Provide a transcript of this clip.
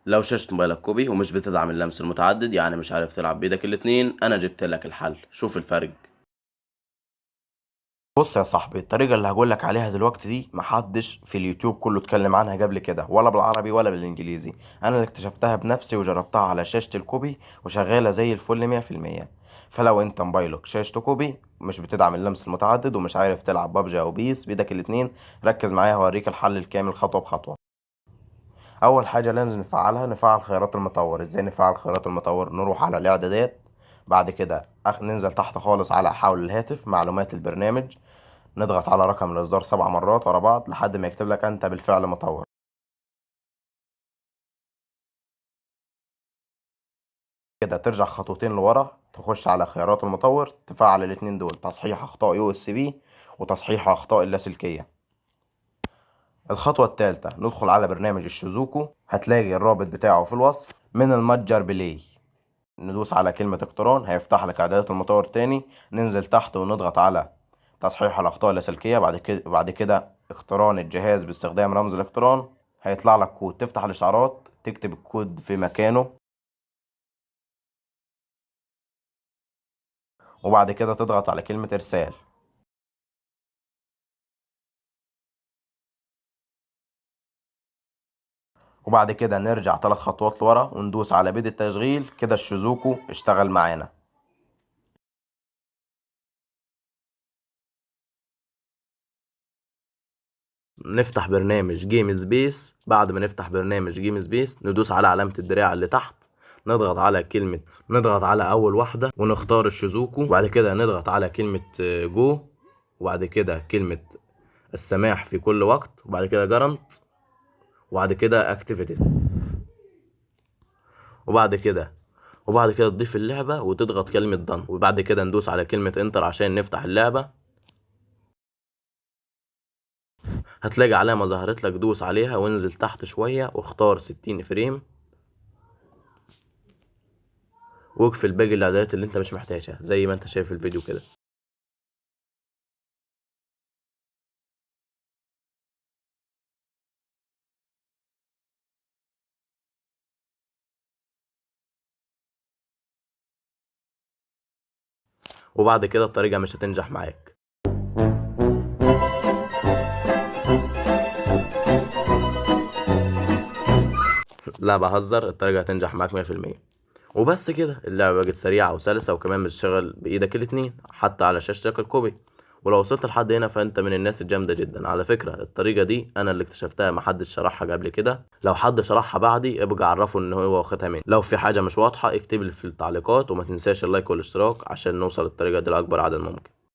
لو شاشة موبايلك كوبي ومش بتدعم اللمس المتعدد، يعني مش عارف تلعب بإيدك الاتنين، أنا جبت لك الحل. شوف الفرق. بص يا صاحبي، الطريقة اللي هقولك عليها دلوقتي دي محدش في اليوتيوب كله اتكلم عنها قبل كده، ولا بالعربي ولا بالانجليزي. انا اللي اكتشفتها بنفسي وجربتها على شاشة الكوبي وشغالة زي الفل 100%. فلو انت موبايلك شاشته كوبي مش بتدعم اللمس المتعدد ومش عارف تلعب بابجي او بيس بايدك الاتنين، ركز معايا هوريك الحل الكامل خطوة بخطوة. اول حاجة لازم نفعلها نفعل خيارات المطور. ازاي نفعل خيارات المطور؟ نروح على الاعدادات، بعد كده ننزل تحت خالص على حول الهاتف معلومات البرنامج، نضغط على رقم الإصدار 7 مرات ورا بعض لحد ما يكتب لك أنت بالفعل مطور. كده ترجع خطوتين لورا، تخش على خيارات المطور، تفعل الاتنين دول: تصحيح أخطاء يو اس بي وتصحيح أخطاء اللاسلكية. الخطوة التالتة ندخل على برنامج الشيزوكو، هتلاقي الرابط بتاعه في الوصف من المتجر بلاي. ندوس على كلمة اقتران هيفتح لك إعدادات المطور تاني، ننزل تحت ونضغط على تصحيح الأخطاء اللاسلكية. بعد كده اقتران الجهاز باستخدام رمز الاقتران. هيطلع لك كود، تفتح الإشعارات تكتب الكود في مكانه، وبعد كده تضغط على كلمة إرسال. وبعد كده نرجع 3 خطوات لورا وندوس على بدء التشغيل. كده الشيزوكو اشتغل معانا. نفتح برنامج جيم سبيس. بعد ما نفتح برنامج جيم سبيس ندوس على علامة الدراع اللي تحت، نضغط على أول واحدة ونختار الشيزوكو، وبعد كده نضغط على كلمة جو، وبعد كده كلمة السماح في كل وقت، وبعد كده جارنت، وبعد كده اكتيفيتي، وبعد كده تضيف اللعبة وتضغط كلمة دن، وبعد كده ندوس على كلمة انتر عشان نفتح اللعبة. هتلاقي علامة ظهرت لك، دوس عليها وانزل تحت شوية واختار 60 فريم، واقفل باقي الاعدادات اللي انت مش محتاجها زي ما انت شايف في الفيديو كده. وبعد كده الطريقة مش هتنجح معاك. لا بهزر، الطريقة هتنجح معاك 100%. وبس كده، اللعبة بقت سريعة وسلسة وكمان بتشتغل بإيدك الاتنين حتى على شاشتك الكوبي. ولو وصلت لحد هنا فانت من الناس الجامدة جدا. على فكرة الطريقة دي انا اللي اكتشفتها، محدش شرحها قبل كده. لو حد شرحها بعدي ابقى عرفه ان هو واخدها مني. لو في حاجة مش واضحة اكتب لي في التعليقات، وما تنساش اللايك والاشتراك عشان نوصل الطريقة دي لأكبر عدد ممكن.